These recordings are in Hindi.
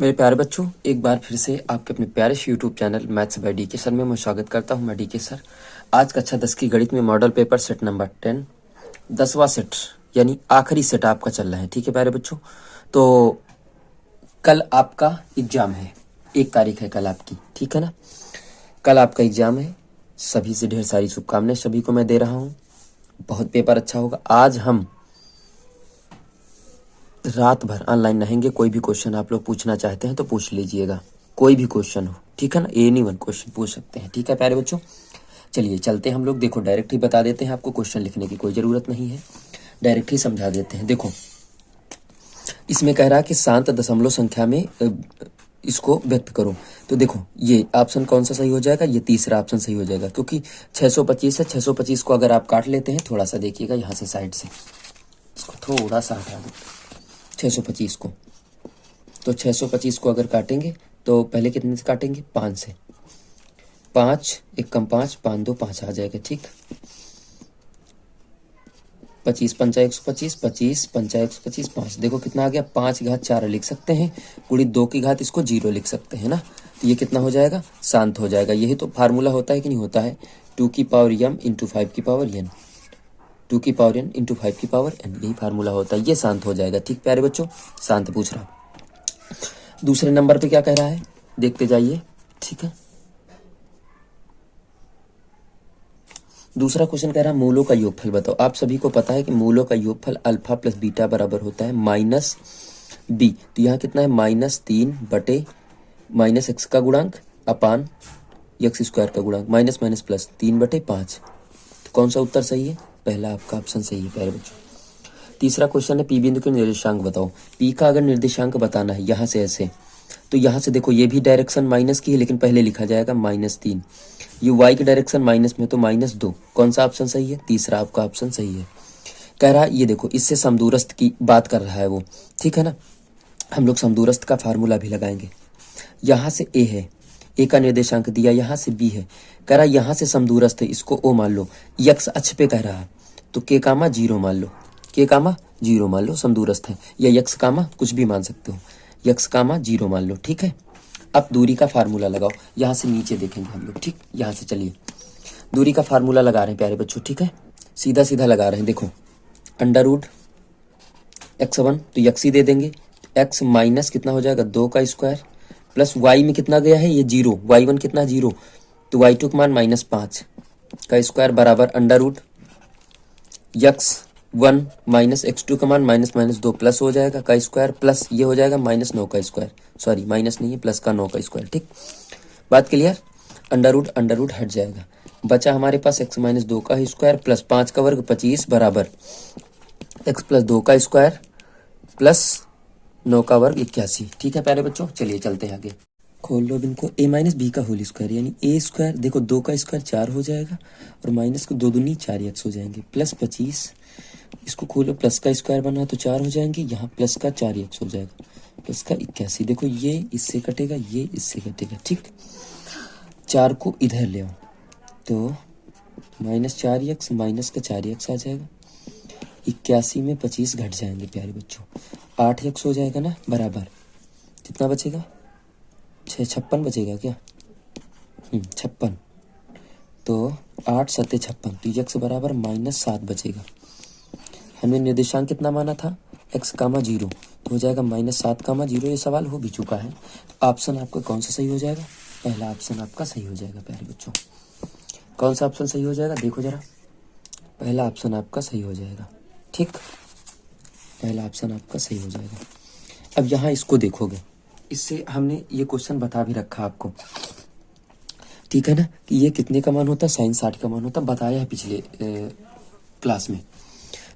मेरे प्यारे बच्चों, एक बार फिर से आपके अपने प्यारे से YouTube channel maths by DK sir में मैं स्वागत करता हूं। मैं डीके सर। आज कक्षा 10 की गणित में मॉडल पेपर सेट नंबर 10 10वां सेट यानी आखिरी सेट आपका चल रहा है। ठीक है प्यारे बच्चों, तो कल आपका एग्जाम है। 1 तारीख है कल आपकी, ठीक है ना। कल आपका एग्जाम है। सभी से ढेर सारी शुभकामनाएं सभी को मैं दे रहा हूँ। बहुत पेपर अच्छा होगा। आज हम रात भर ऑनलाइन रहेंगे। कोई भी क्वेश्चन आप लोग पूछना चाहते हैं तो पूछ लीजिएगा, कोई भी क्वेश्चन हो, ठीक है ना। एनी 1 क्वेश्चन पूछ सकते हैं, ठीक है प्यारे बच्चों। चलिए चलते हैं हम लोग। देखो डायरेक्ट ही बता देते हैं, आपको क्वेश्चन लिखने की कोई ज़रूरत नहीं है, डायरेक्ट ही समझा देते हैं। देखो इसमें कह रहा है कि शांत दशमलव संख्या में इसको व्यक्त करो। तो देखो ये ऑप्शन कौन सा सही हो जाएगा, ये तीसरा ऑप्शन सही हो जाएगा, क्योंकि 625 है। 625 को अगर आप काट लेते हैं, थोड़ा सा देखिएगा यहाँ से साइड से, इसको थोड़ा सा हटा दो 625 को। तो 625 को अगर काटेंगे तो पहले कितने से काटेंगे, 5 से। 5 1 कम 5, 5 2 5 आ जाएगा, ठीक। 25 पंचा 125, 25 पंचा 125 5। देखो कितना आ गया, 5 घात 4 लिख सकते हैं, गुणित 2 की घात इसको 0 लिख सकते हैं ना। तो ये कितना हो जाएगा, शांत हो जाएगा। यही तो फार्मूला होता है कि नहीं होता है, 2 की पावर m इंटू 5 की पावर n, 2 की पावर n इंटू 5 की पावर n, यही फार्मूला होता है। ये शांत हो जाएगा, ठीक प्यारे बच्चों। शांत पूछ रहा। दूसरे नंबर पे क्या कह रहा है, देखते जाइए, ठीक है। दूसरा क्वेश्चन कह रहा है मूलों का योगफल बताओ। आप सभी को पता है कि मूलों का योगफल अल्फा प्लस बीटा बराबर होता है माइनस बी। तो यहाँ कितना है, -3 बटे माइनस एक्स का गुणांक अपान एक्स स्क्वायर का गुणांक, माइनस माइनस प्लस 3 बटे 5। तो कौन सा उत्तर सही है, पहला आपका ऑप्शन सही है प्यारे बच्चों। तीसरा क्वेश्चन है पी बिंदु के निर्देशांक बताओ। पी का अगर निर्देशांक बताना है यहाँ से ऐसे, तो यहाँ से देखो ये भी डायरेक्शन माइनस की है, लेकिन पहले लिखा जाएगा -3। ये y की डायरेक्शन माइनस में, तो -2। कौन सा ऑप्शन सही है, तीसरा आपका ऑप्शन सही है। कह रहा है ये देखो, इससे समदूरस्थ की बात कर रहा है वो, ठीक है ना। हम लोग समदूरस्थ का फार्मूला भी लगाएंगे। यहाँ से a है, a का निर्देशांक दिया, यहाँ से b है। कह रहा है यहाँ से समदूरस्थ है, इसको o मान लो। x अक्ष पे कह रहा है, तो k कामा 0 मान लो, k कामा 0 मान लो, समदूरस्थ है। या x कामा कुछ भी मान सकते हो, x कामा 0 मान लो, ठीक है। अब दूरी का फार्मूला लगाओ, यहाँ से नीचे देखेंगे हम लोग, ठीक। यहाँ से चलिए दूरी का फार्मूला लगा रहे हैं प्यारे बच्चों, ठीक है। सीधा सीधा लगा रहे हैं। देखो अंडर रूट x1, तो x ही दे देंगे। x माइनस कितना हो जाएगा, 2 का स्क्वायर, प्लस y में कितना गया है, ये 0, y1 कितना 0, तो y2 का मान -5 का स्क्वायर बराबर under root x1 minus x2 का मान -2 प्लस हो जाएगा का स्क्वायर, प्लस ये हो जाएगा -9 का स्क्वायर, सॉरी माइनस नहीं है, प्लस का 9 का स्क्वायर, ठीक। बात क्लियर। अंडर रूट हट जाएगा, बचा हमारे पास x माइनस 2 का स्क्वायर प्लस 5 का वर्ग 25 बराबर x प्लस 2 का स्क्वायर प्लस 9 का वर्ग 81, ठीक है प्यारे बच्चों। चलिए चलते हैं आगे। खोल लो इनको, a माइनस बी का होल स्क्वायर यानी a स्क्वायर। देखो 2 का स्क्वायर 4 हो जाएगा, और माइनस को 2 दूनी 4x हो जाएंगे, प्लस 25। इसको खोलो, प्लस का स्क्वायर बना तो 4 हो जाएंगे, यहाँ प्लस का 4x हो जाएगा, प्लस का 81। देखो ये इससे कटेगा, ये इससे कटेगा, ठीक। 4 को इधर ले आओ, तो -4x माइनस का 4x आ जाएगा। 81 में 25 घट जाएंगे प्यारे बच्चों, 8x हो जाएगा ना, बराबर कितना बचेगा, 56 बचेगा क्या, 56। तो 8 7 56, तो x बराबर -7 बचेगा। हमें निर्देशांक कितना माना था, x कामा 0, तो हो जाएगा -7 कामा 0। ये सवाल हो भी चुका है। तो ऑप्शन आपका कौन सा सही हो जाएगा, पहला ऑप्शन आपका सही हो जाएगा प्यारे बच्चों। कौन सा ऑप्शन सही हो जाएगा, देखो जरा, पहला ऑप्शन आपका सही हो जाएगा, ठीक। पहला ऑप्शन आपका सही हो जाएगा। अब यहाँ इसको देखोगे, इससे हमने ये क्वेश्चन बता भी रखा आपको, ठीक है ना, कि ये कितने का मान होता है, sin 60 का मान होता है, बताया है पिछले क्लास में,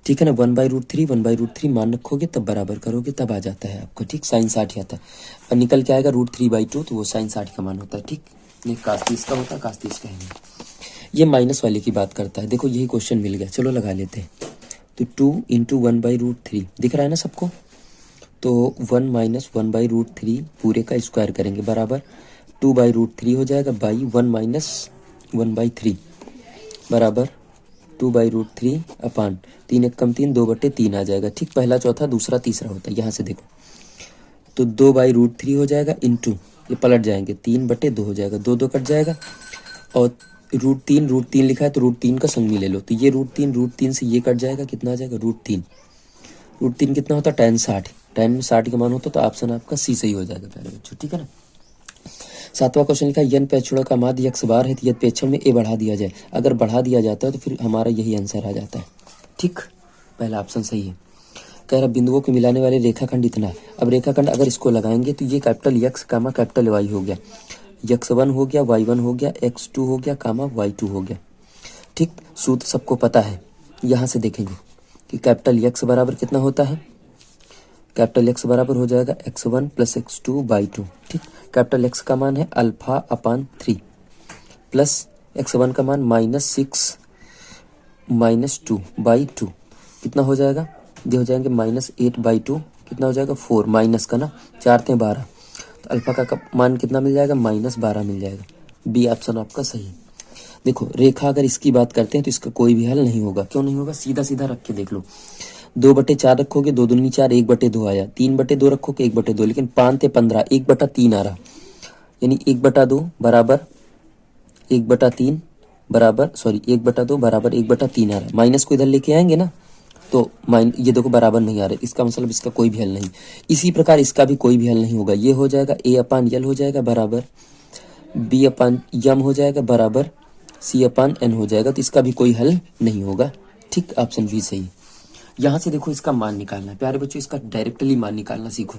ठीक है ना। 1/√3 मान रखोगे, तब बराबर करोगे, तब आ जाता है आपको, ठीक। sin 60 आता है, और निकल के आएगा √3/2, तो वो sin 60 का मान होता है, ठीक। ये cos 30 का होता है, cos 30 का है नहीं। ये माइनस वाले की बात करता है। देखो यही क्वेश्चन मिल गया, चलो लगा लेते हैं। तो 2 × 1/√3 दिख रहा है ना सबको, तो 1 माइनस 1/√3 पूरे का स्क्वायर करेंगे, बराबर 2/√3 हो जाएगा, बाई 1 माइनस 1/3 बराबर 2/√3 अपान 3 1 कम 3 2/3 आ जाएगा, ठीक। पहला चौथा दूसरा तीसरा होता है। यहाँ से देखो तो 2/√3 हो जाएगा इंटू, ये पलट जाएंगे 3/2 हो जाएगा, 2 2 कट जाएगा और √3 लिखा है तो √3 का संगी ले लो, तो ये √3 से ये कट जाएगा, कितना आ जाएगा √3 कितना होता है tan 60, tan में 60 का मान होता तो ऑप्शन आपका सी सही हो जाएगा प्यारे बच्चों। ठीक है ना। 7वां क्वेश्चन लिखा है यन पेछुड़ा का माध्य x बार है, यदि पेक्षण में a बढ़ा दिया जाए, अगर बढ़ा दिया जाता है तो फिर हमारा यही आंसर आ जाता है। ठीक, पहला ऑप्शन सही है। कह रहा बिंदुओं को मिलाने वाले रेखाखंड इतना है। अब रेखाखंड अगर इसको लगाएंगे तो ये कैपिटल x कामा कैपिटल y हो गया, x1 हो गया, y1 हो गया, x2 हो गया कामा y2 हो गया। ठीक, सूत्र सबको पता है, यहाँ से देखेंगे कि कैपिटल x बराबर कितना होता है, कैपिटल x बराबर हो जाएगा x1 + x2/2। ठीक, कैपिटल x का मान है α/3 प्लस x1 का मान -6 - 2/2, कितना हो जाएगा, ये हो जाएंगे -8/2, कितना हो जाएगा 4, माइनस का ना 4 × 12, तो अल्फा का मान कितना मिल जाएगा -12 मिल जाएगा। बी ऑप्शन आपका सही। देखो रेखा अगर इसकी बात करते हैं तो इसका कोई भी हल नहीं होगा। क्यों नहीं होगा, सीधा सीधा रख के देख लो। 2/4 रखोगे 2 दूनी 4, 1/2 आया, 3/2 रखोगे 1/2, लेकिन 5 × 15 1/3 आ रहा, यानी 1/2 बराबर 1/3 बराबर 1/2 बराबर 1/3 आ रहा है। माइनस को इधर लेके आएंगे ना तो ये देखो बराबर नहीं आ रहा, इसका मतलब इसका कोई भी हल नहीं। इसी प्रकार इसका भी कोई भी हल नहीं होगा। ये हो जाएगा A/L हो जाएगा बराबर B/M हो जाएगा बराबर C/N हो जाएगा, तो इसका भी कोई हल नहीं होगा। ठीक, ऑप्शन बी सही। यहाँ से देखो इसका मान निकालना है प्यारे बच्चों, इसका डायरेक्टली मान निकालना सीखो।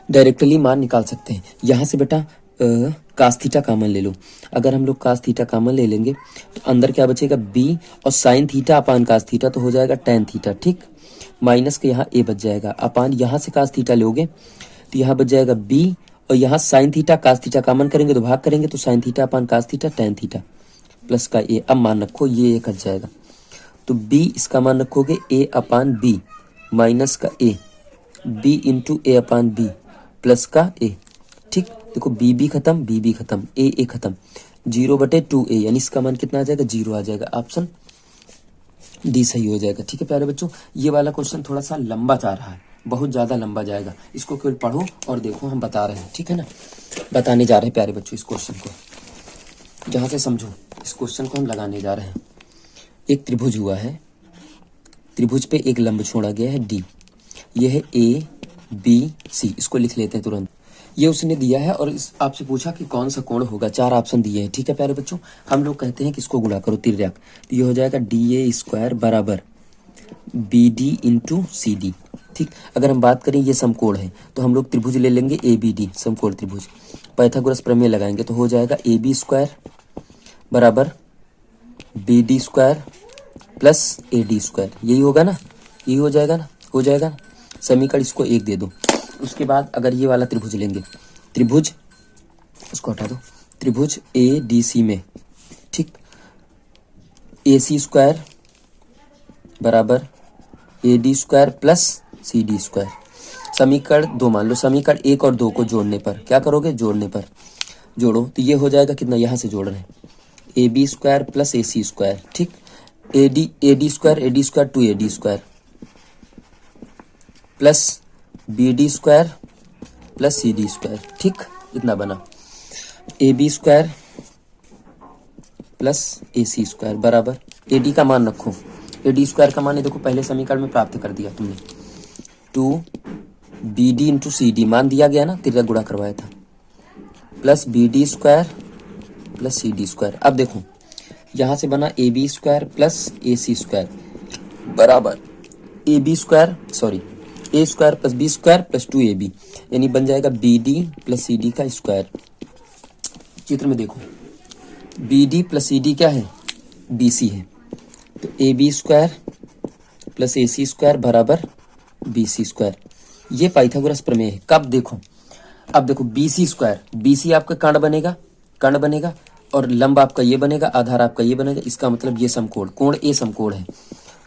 डायरेक्टली मान निकाल सकते हैं। यहाँ से बेटा कास थीटा कामन ले लो। अगर हम लोग कास थीटा कामन ले लेंगे तो अंदर क्या बचेगा b और sine theta upon cos theta तो हो जाएगा tan थीटा। ठीक, माइनस के यहाँ a बच जाएगा, अपान यहाँ से कास थीटा लोगे तो यहाँ बच जाएगा b और यहाँ sine theta cos theta common करेंगे तो भाग करेंगे तो sine theta upon cos theta tan theta plus का a। अब मान रखो ये कट जाएगा तो b इसका मान रखोगे a/b माइनस का a, b into a/b plus का a। ठीक, देखो b खत्म, b खत्म, a खत्म, 0/2a, यानी इसका मान कितना आ जाएगा 0 आ जाएगा। ऑप्शन डी सही हो जाएगा। ठीक है प्यारे बच्चों, ये वाला क्वेश्चन थोड़ा सा लंबा जा रहा है, बहुत ज़्यादा लंबा जाएगा, इसको केवल पढ़ो और देखो, हम बता रहे हैं। ठीक है ना, बताने जा रहे हैं प्यारे बच्चों इस क्वेश्चन को, जहाँ से समझो इस क्वेश्चन को हम लगाने जा रहे हैं। एक त्रिभुज हुआ है, त्रिभुज पे एक लंब छोड़ा गया है डी, यह है ABC, इसको लिख लेते हैं तुरंत। ये उसने दिया है और इस आपसे पूछा कि कौन सा कोण होगा, 4 ऑप्शन दिए हैं। ठीक है प्यारे बच्चों, हम लोग कहते हैं कि इसको गुणा करो तिर्यक, तो ये हो जाएगा DA² बराबर BD इंटू CD। ठीक, अगर हम बात करें ये समकोण है तो हम लोग त्रिभुज ले लेंगे ABD, समकोण त्रिभुज, पाइथागोरस प्रमेय लगाएंगे तो हो जाएगा AB² बराबर BD² प्लस AD², यही होगा ना, यही हो जाएगा ना, हो जाएगा ना। समीकरण इसको 1 दे दो। उसके बाद अगर ये वाला त्रिभुज लेंगे, त्रिभुज उसको हटा दो, त्रिभुज ADC में, ठीक, AC² बराबर AD² प्लस CD²। समीकरण 2 मान लो, समीकरण 1 और 2 को जोड़ने पर क्या करोगे, जोड़ने पर जोड़ो तो ये हो जाएगा कितना, यहाँ से जोड़ रहे हैं AB² प्लस AC²। ठीक, AD² 2AD² plus BD² plus CD²। ठीक, इतना बना AB² प्लस AC² बराबर AD का मान रखो, AD² का मान है देखो पहले समीकरण में प्राप्त कर दिया तुमने, 2BD इंटू CD मान दिया गया ना, तिर्यक गुणा करवाया था, प्लस BD² प्लस CD²। अब देखो यहाँ से बना AB² प्लस AC² बराबर A² plus B² plus 2AB, यानी बन जाएगा BD प्लस CD का स्क्वायर। चित्र में देखो BD प्लस CD क्या है, BC है, तो AB² प्लस AC² बराबर BC²। ये पाइथागोरस प्रमेय है। कब देखो, अब देखो BC², BC आपका कर्ण बनेगा और लंब आपका ये बनेगा, आधार आपका ये बनेगा, इसका मतलब ये समकोण, कोण A समकोण है,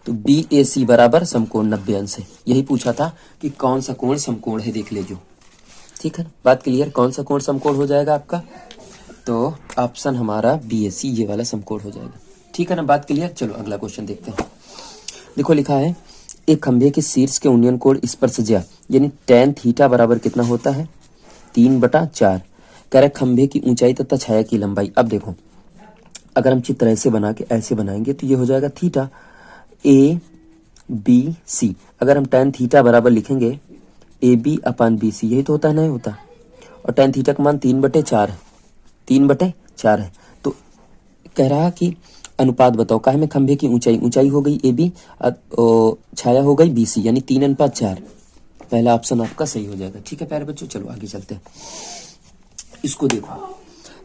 तो BAC बराबर समकोण 90 अंश है। यही पूछा था कि कौन सा कोण समकोण है, देख लीजिए। ठीक है, बात क्लियर, कौन सा कोण समकोण हो जाएगा आपका, तो ऑप्शन हमारा BAC ये वाला समकोण हो जाएगा। ठीक है ना, बात क्लियर। चलो अगला क्वेश्चन देखते हैं। देखो लिखा है एक खंभे के शीर्ष के उन्नयन कोण स्पर्शज्या यानी tan थीटा बराबर कितना होता है 3/4। कह रहा है खंभे की ऊंचाई तथा छाया की लंबाई। अब देखो अगर हम चित्र ऐसे बना के ऐसे बनाएंगे तो ये हो जाएगा थीटा ABC। अगर हम tan थीटा बराबर लिखेंगे AB/BC, यही तो होता है, नहीं होता। और tan थीटा का मान 3/4 है, 3/4 है। तो कह रहा कि अनुपात बताओ काहे में खंभे की ऊंचाई हो गई AB, छाया हो गई BC, यानी 3/4। पहला ऑप्शन आपका सही हो जाएगा। ठीक है प्यारे बच्चों, चलो आगे चलते हैं। इसको देखो,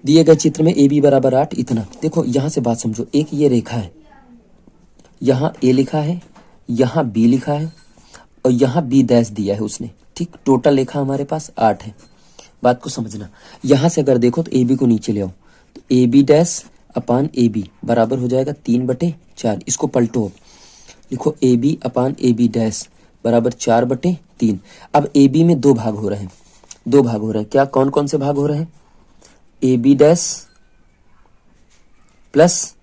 दिए गए चित्र में AB बराबर 8 इतना। देखो यहाँ से बात समझो, एक ये रेखा है, यहाँ A लिखा है, यहाँ B लिखा है और यहाँ B डैश दिया है उसने। ठीक, टोटल रेखा हमारे पास 8 है। बात को समझना, यहाँ से अगर देखो तो AB को नीचे ले आओ तो AB'/AB बराबर हो जाएगा 3/4। इसको पलटो, लिखो AB/AB' बराबर 4/3। अब AB में दो भाग हो रहे हैं, क्या कौन कौन से भाग हो रहे हैं? AB' प्लस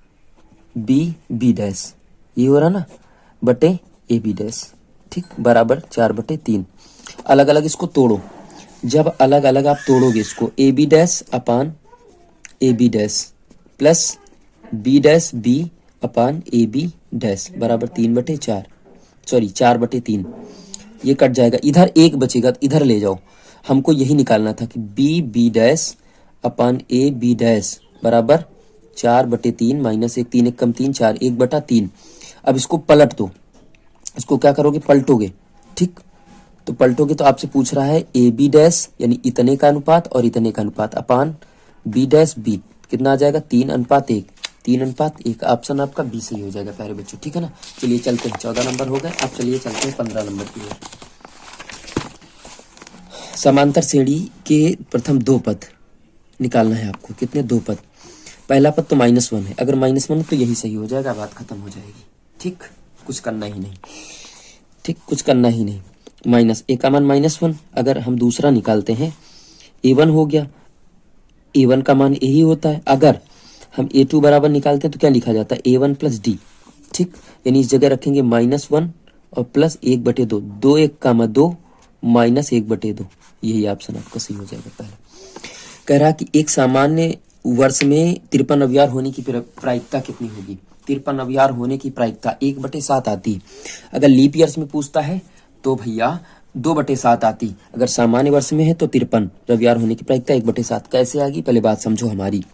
BB', ये हो रहा ना, बटे AB'। ठीक, बराबर 4/3। अलग अलग इसको तोड़ो, जब अलग अलग आप तोड़ोगे इसको AB'/AB' प्लस B'/B/AB' बराबर 3/4, सॉरी 4/3। ये कट जाएगा, इधर एक बचेगा तो इधर ले जाओ। हमको यही निकालना था कि BB'/AB' बराबर 4/3 माइनस 1, 3 1 कम 3 4, 1/3। अब इसको पलट दो, इसको क्या करोगे? पलटोगे। ठीक, तो पलटोगे तो आपसे पूछ रहा है AB' यानी इतने का अनुपात और इतने का अनुपात अपान B'/B कितना आ जाएगा? 3:1, 3:1। ऑप्शन आपका बी सही हो जाएगा प्यारे बच्चों। ठीक है ना, चलिए चलते हैं, 14 नंबर हो गए। अब चलिए चलते हैं 15 नंबर की ओर। समांतर श्रेणी के प्रथम दो पद निकालना है आपको। कितने? दो पद। पहला पद तो -1 है, अगर -1 तो यही सही हो जाएगा, बात खत्म हो जाएगी। ठीक, कुछ करना ही नहीं। ठीक, कुछ करना ही नहीं। -a का मान -1, अगर हम दूसरा निकालते हैं a1 हो गया, a1 का मान यही होता है। अगर हम a2 बराबर निकालते हैं तो क्या लिखा जाता है? a1 plus d। ठीक, यानी इस जगह रखेंगे -1 और प्लस 1/2, 2 1 का मान 2 माइनस 1/2, यही ऑप्शन आपका सही हो जाएगा। पहले कह रहा कि एक सामान्य वर्ष में 53 अवयार होने की प्रायिकता कितनी होगी? 53 अवयार होने की प्रायिकता 1/7 आती। अगर लीप ईयर्स में पूछता है तो भैया 2/7 आती। अगर सामान्य वर्ष में है तो 53 रविवार होने की प्रायिकता 1/7 कैसे आएगी? पहले बात समझो हमारी।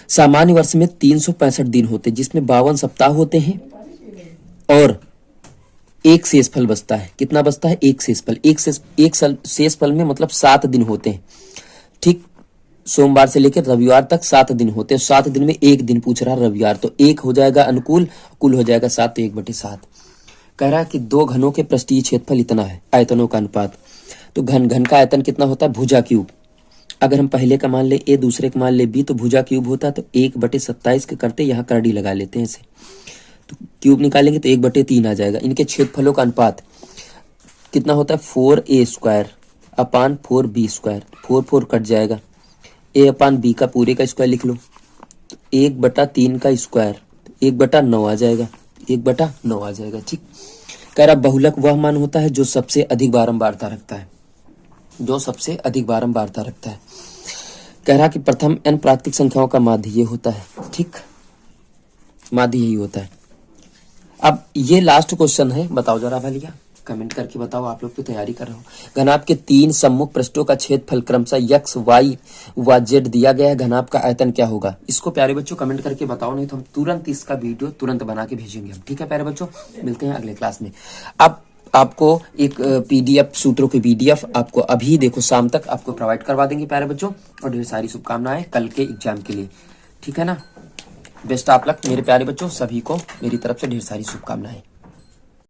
सामान्य वर्ष में 365 दिन होते जिसमें 52 सप्ताह होते हैं और एक शेषफल बचता है। कितना बचता है? एक शेषफल। एक शेषफल में मतलब 7 दिन होते हैं। ठीक, सोमवार से लेकर रविवार तक 7 दिन होते हैं। 7 दिन में एक दिन पूछ रहा रविवार, तो एक हो जाएगा अनुकूल, कुल हो जाएगा 7, तो 1/7। कह रहा है कि दो घनों के पृष्ठीय क्षेत्रफल इतना है, आयतनों का अनुपात। तो घन का आयतन कितना होता है? भुजा क्यूब। अगर हम पहले का मान ले ए, दूसरे का मान ले बी, तो भुजा क्यूब होता है। तो 1/27 के करते यहाँ करड़ी लगा लेते हैं इसे, तो क्यूब निकालेंगे तो 1/3 आ जाएगा। इनके क्षेत्रफलों का अनुपात कितना होता है? 4a² अपान 4b²। 4 कट जाएगा, a अपान b का पूरे का स्क्वायर लिख लो, तो 1/3 का स्क्वायर 1/9 आ जाएगा, 1/9 आ जाएगा। ठीक, कह रहा बहुलक वह मान होता है जो सबसे अधिक बारंबारता रखता है, जो सबसे अधिक बारंबारता रखता है। कह रहा कि प्रथम n प्राकृतिक संख्याओं का माध्य ये होता है। ठीक, माध्य यही होता है। अब ये लास्ट क्वेश्चन है, बताओ जरा भैया, कमेंट करके बताओ, आप लोग की तैयारी कर रहे हो। घनाभ के 3 सम्मुख पृष्ठों का क्षेत्रफल क्रमशः x, y व z दिया गया है, घनाभ का आयतन क्या होगा? इसको प्यारे बच्चों कमेंट करके बताओ, नहीं तो हम तुरंत इसका वीडियो तुरंत बना के भेजेंगे हम। ठीक है प्यारे बच्चों, मिलते हैं अगले क्लास में। अब आपको एक PDF सूत्रों की PDF आपको अभी देखो शाम तक आपको प्रोवाइड करवा देंगे प्यारे बच्चों, और ढेर सारी शुभकामनाएं कल के एग्जाम के लिए। ठीक है ना, बेस्ट ऑफ लक मेरे प्यारे बच्चों, सभी को मेरी तरफ से ढेर सारी शुभकामनाएं।